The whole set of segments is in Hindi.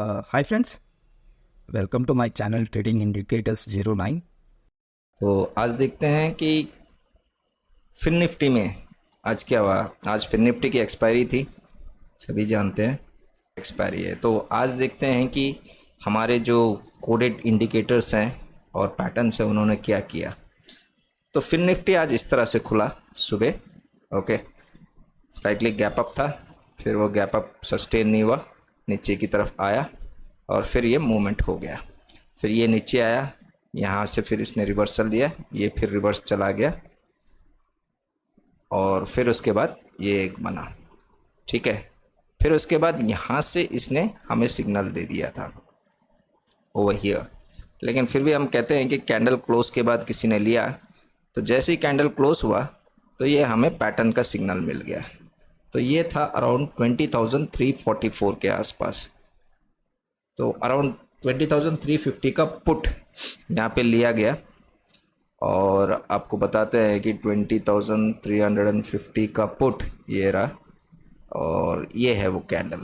Hi friends, welcome to my channel trading indicators 09। तो आज देखते हैं कि फिन निफ्टी में आज क्या हुआ। आज फिन निफ्टी की एक्सपायरी थी, सभी जानते हैं एक्सपायरी है। तो आज देखते हैं कि हमारे जो कोडेड इंडिकेटर्स हैं और पैटर्न्स हैं उन्होंने क्या किया। तो फिन निफ्टी आज इस तरह से खुला सुबह, ओके, स्लाइटली गैप अप था, फिर वो गैप अप सस्टेन नहीं हुआ, नीचे की तरफ आया और फिर ये मूवमेंट हो गया। फिर ये नीचे आया, यहाँ से फिर इसने रिवर्सल दिया, ये फिर रिवर्स चला गया और फिर उसके बाद ये एक बना, ठीक है। फिर उसके बाद यहाँ से इसने हमें सिग्नल दे दिया था ओवर हियर, लेकिन फिर भी हम कहते हैं कि कैंडल क्लोज के बाद किसी ने लिया, तो जैसे ही कैंडल क्लोज हुआ तो ये हमें पैटर्न का सिग्नल मिल गया। तो ये था अराउंड 20,344 के आसपास। तो अराउंड 20,350 का पुट यहाँ पे लिया गया और आपको बताते हैं कि 20,350 का पुट ये रहा और ये है वो कैंडल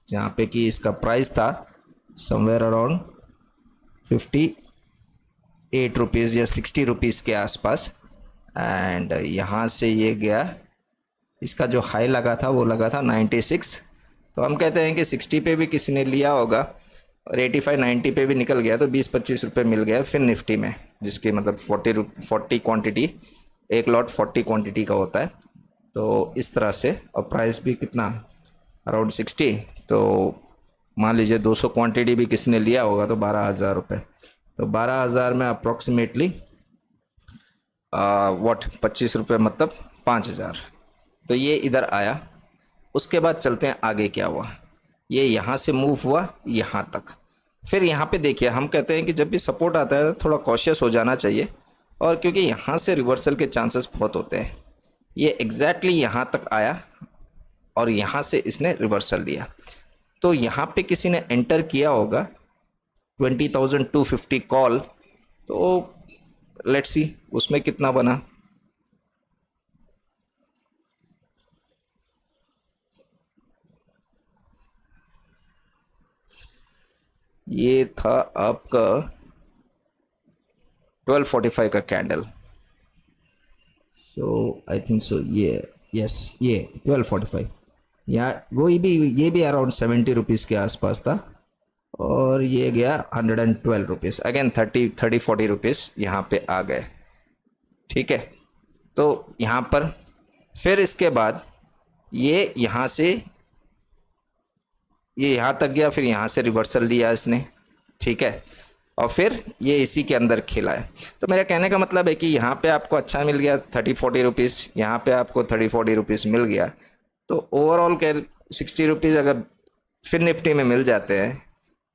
जहाँ पे कि इसका प्राइस था समवेयर अराउंड 58 रुपीज़ या 60 रुपीज़ के आसपास। एंड यहाँ से ये गया, इसका जो हाई लगा था वो लगा था 96। तो हम कहते हैं कि 60 पे भी किसी ने लिया होगा और 85-90 पे भी निकल गया, तो 20-25 रुपये मिल गया फिन निफ्टी में, जिसकी मतलब 40 क्वांटिटी, एक लॉट 40 क्वांटिटी का होता है। तो इस तरह से, और प्राइस भी कितना अराउंड 60, तो मान लीजिए 200 क्वांटिटी भी किसी ने लिया होगा तो 12,000 रुपये। तो 12,000 में अप्रॉक्सीमेटली 25 रुपये मतलब 5,000। तो ये इधर आया। उसके बाद चलते हैं आगे क्या हुआ। ये यहाँ से मूव हुआ यहाँ तक, फिर यहाँ पे देखिए, हम कहते हैं कि जब भी सपोर्ट आता है थोड़ा कॉशियस हो जाना चाहिए, और क्योंकि यहाँ से रिवर्सल के चांसेस बहुत होते हैं। ये एग्जैक्टली यहाँ तक आया और यहाँ से इसने रिवर्सल लिया, तो यहाँ पे किसी ने एंटर किया होगा 20,250 कॉल। तो लेट्स सी उसमें कितना बना। ये था आपका 1245 का candle. So I think so ये, यस, ये 1245, यहाँ ये भी अराउंड 70 रुपीज़ के आसपास था और ये गया 112 रुपीज़, अगेन 30-40 रुपीज़ यहाँ पे आ गए, ठीक है। तो यहाँ पर फिर इसके बाद ये यहाँ से ये यहाँ तक गया, फिर यहाँ से रिवर्सल लिया इसने, ठीक है, और फिर ये इसी के अंदर खेला है। तो मेरा कहने का मतलब है कि यहाँ पे आपको अच्छा मिल गया 30-40 रुपीज़, यहाँ पे आपको 30-40 रुपीज़ मिल गया, तो ओवरऑल के 60 रुपीज़ अगर फिर निफ्टी में मिल जाते हैं।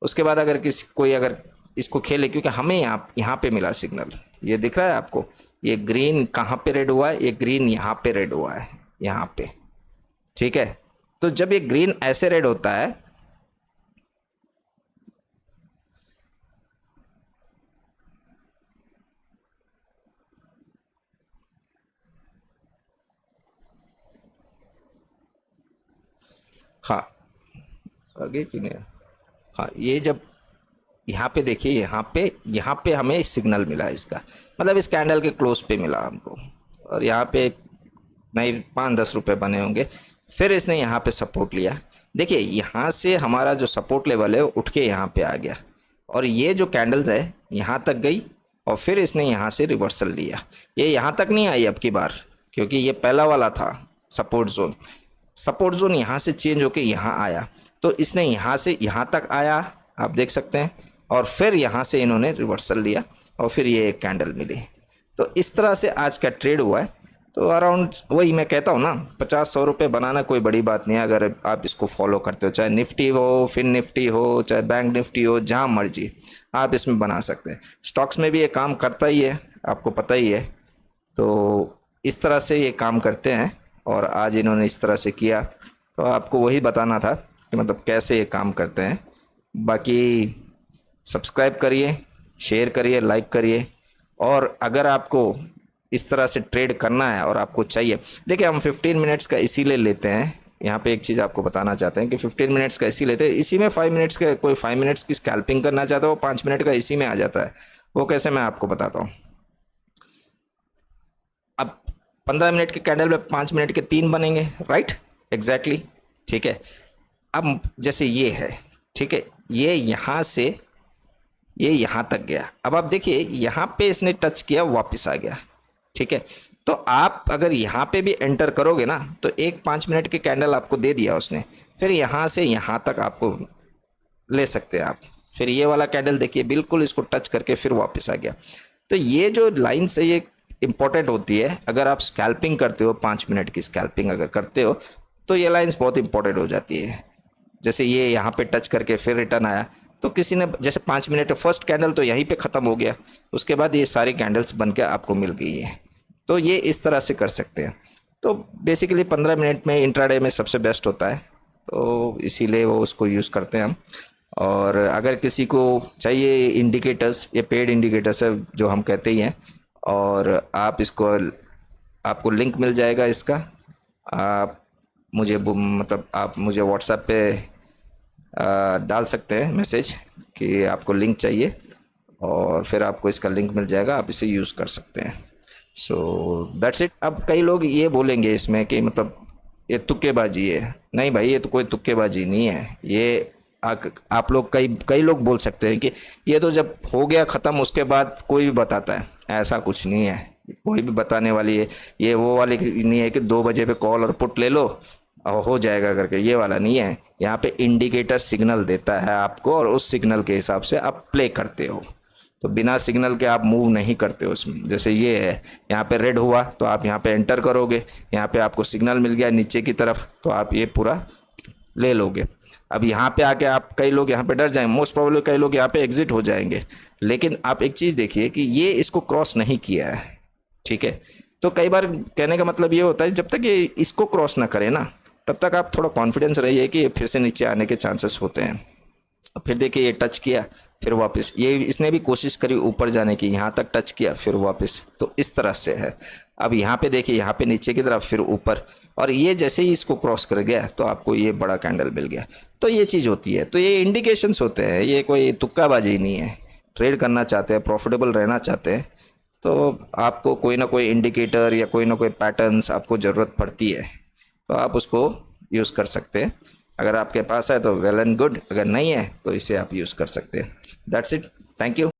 उसके बाद अगर कोई अगर इसको खेले, क्योंकि हमें यहाँ पे मिला सिग्नल, ये दिख रहा है आपको, ये ग्रीन कहाँ पे रेड हुआ है, ये ग्रीन यहाँ पे रेड हुआ है, यहाँ पे, ठीक है। तो जब ये ग्रीन ऐसे रेड होता है, हाँ, आगे कि नहीं, हाँ, ये जब यहाँ पे देखिए, यहाँ पे हमें सिग्नल मिला इसका, मतलब इस कैंडल के क्लोज पे मिला हमको, और यहाँ पे नहीं 5-10 रुपये बने होंगे। फिर इसने यहाँ पे सपोर्ट लिया, देखिए यहाँ से हमारा जो सपोर्ट लेवल है उठ के यहाँ पे आ गया, और ये जो कैंडल्स है यहाँ तक गई और फिर इसने यहाँ से रिवर्सल लिया। ये यहाँ तक नहीं आई अब की बार, क्योंकि ये पहला वाला था सपोर्ट जोन यहाँ से चेंज होके यहाँ आया, तो इसने यहाँ से यहाँ तक आया, आप देख सकते हैं, और फिर यहाँ से इन्होंने रिवर्सल लिया और फिर ये एक कैंडल मिली। तो इस तरह से आज का ट्रेड हुआ है। तो अराउंड वही मैं कहता हूँ ना, 50-100 रुपये बनाना कोई बड़ी बात नहीं है, अगर आप इसको फॉलो करते हो, चाहे निफ्टी हो, फिन निफ्टी हो, चाहे बैंक निफ्टी हो, जहाँ मर्जी आप इसमें बना सकते हैं। स्टॉक्स में भी ये काम करता ही है, आपको पता ही है। तो इस तरह से ये काम करते हैं और आज इन्होंने इस तरह से किया, तो आपको वही बताना था कि मतलब कैसे ये काम करते हैं। बाकी सब्सक्राइब करिए, शेयर करिए, लाइक करिए, और अगर आपको इस तरह से ट्रेड करना है और आपको चाहिए, देखिए हम 15 मिनट्स का इसीलिए लेते हैं यहाँ पे एक चीज़ आपको बताना चाहते हैं कि 15 मिनट्स का इसी लेते हैं, इसी में 5 मिनट्स का, कोई 5 मिनट्स की स्कैल्पिंग करना चाहता है वो 5 मिनट का इसी में आ जाता है। वो कैसे, मैं आपको बताता हूँ। अब 15 मिनट के कैंडल में 5 मिनट के 3 बनेंगे, राइट, एग्जैक्टली, ठीक है। अब जैसे ये है, ठीक है, ये यहाँ से ये यहाँ तक गया। अब आप देखिए यहाँ पे इसने टच किया, वापस आ गया, ठीक है। तो आप अगर यहाँ पे भी एंटर करोगे ना, तो एक 5 मिनट के कैंडल आपको दे दिया उसने, फिर यहाँ से यहाँ तक आपको ले सकते हैं आप। फिर ये वाला कैंडल देखिए, बिल्कुल इसको टच करके फिर वापस आ गया। तो ये जो लाइन से ये इंपॉर्टेंट होती है, अगर आप स्कैल्पिंग करते हो, 5 मिनट की स्कैल्पिंग अगर करते हो, तो ये लाइन्स बहुत इंपॉर्टेंट हो जाती है। जैसे ये यहाँ पे टच करके फिर रिटर्न आया, तो किसी ने जैसे 5 मिनट फर्स्ट कैंडल तो यहीं पे ख़त्म हो गया, उसके बाद ये सारी कैंडल्स बन के आपको मिल गई है। तो ये इस तरह से कर सकते हैं। तो बेसिकली 15 मिनट में इंट्राडे में सबसे बेस्ट होता है, तो इसीलिए वो उसको यूज़ करते हैं हम। और अगर किसी को चाहिए इंडिकेटर्स, ये पेड इंडिकेटर्स है जो हम कहते ही हैं, और आप इसको, आपको लिंक मिल जाएगा इसका। आप मुझे मतलब आप मुझे व्हाट्सएप पे डाल सकते हैं मैसेज कि आपको लिंक चाहिए, और फिर आपको इसका लिंक मिल जाएगा, आप इसे यूज़ कर सकते हैं। So that's it. अब कई लोग ये बोलेंगे इसमें कि मतलब ये तुक्केबाजी है। नहीं भाई, ये तो कोई तुक्केबाजी नहीं है। ये आप लोग कई लोग बोल सकते हैं कि ये तो जब हो गया ख़त्म उसके बाद कोई भी बताता है, ऐसा कुछ नहीं है। कोई भी बताने वाली है, ये वो वाली नहीं है कि 2 बजे पे कॉल और पुट ले लो और हो जाएगा करके, ये वाला नहीं है। यहाँ पे इंडिकेटर सिग्नल देता है आपको, और उस सिग्नल के हिसाब से आप प्ले करते हो। तो बिना सिग्नल के आप मूव नहीं करते हो उसमें। जैसे ये है, यहाँ पे रेड हुआ तो आप यहाँ पे एंटर करोगे, यहाँ पे आपको सिग्नल मिल गया नीचे की तरफ, तो आप ये पूरा ले लोगे। अब यहाँ पे आके आप, कई लोग यहाँ पे डर जाएंगे, मोस्ट प्रोबेबली कई लोग यहाँ पे एग्जिट हो जाएंगे। लेकिन आप एक चीज़ देखिए कि ये इसको क्रॉस नहीं किया है, ठीक है। तो कई बार कहने का मतलब ये होता है, जब तक ये इसको क्रॉस ना करे ना, तब तक आप थोड़ा कॉन्फिडेंस रहिए कि ये फिर से नीचे आने के चांसेस होते हैं। फिर देखिए ये टच किया, फिर वापस, ये इसने भी कोशिश करी ऊपर जाने की, यहाँ तक टच किया फिर वापस, तो इस तरह से है। अब यहाँ पे देखिए, यहाँ पे नीचे की तरफ, फिर ऊपर, और ये जैसे ही इसको क्रॉस कर गया तो आपको ये बड़ा कैंडल मिल गया। तो ये चीज़ होती है। तो ये इंडिकेशंस होते हैं, ये कोई तुक्काबाजी नहीं है। ट्रेड करना चाहते हैं, प्रॉफिटेबल रहना चाहते हैं, तो आपको कोई ना कोई इंडिकेटर या कोई ना कोई पैटर्न्स आपको ज़रूरत पड़ती है, तो आप उसको यूज़ कर सकते हैं। अगर आपके पास है तो वेल एंड गुड, अगर नहीं है तो इसे आप यूज़ कर सकते हैं। That's it, thank you.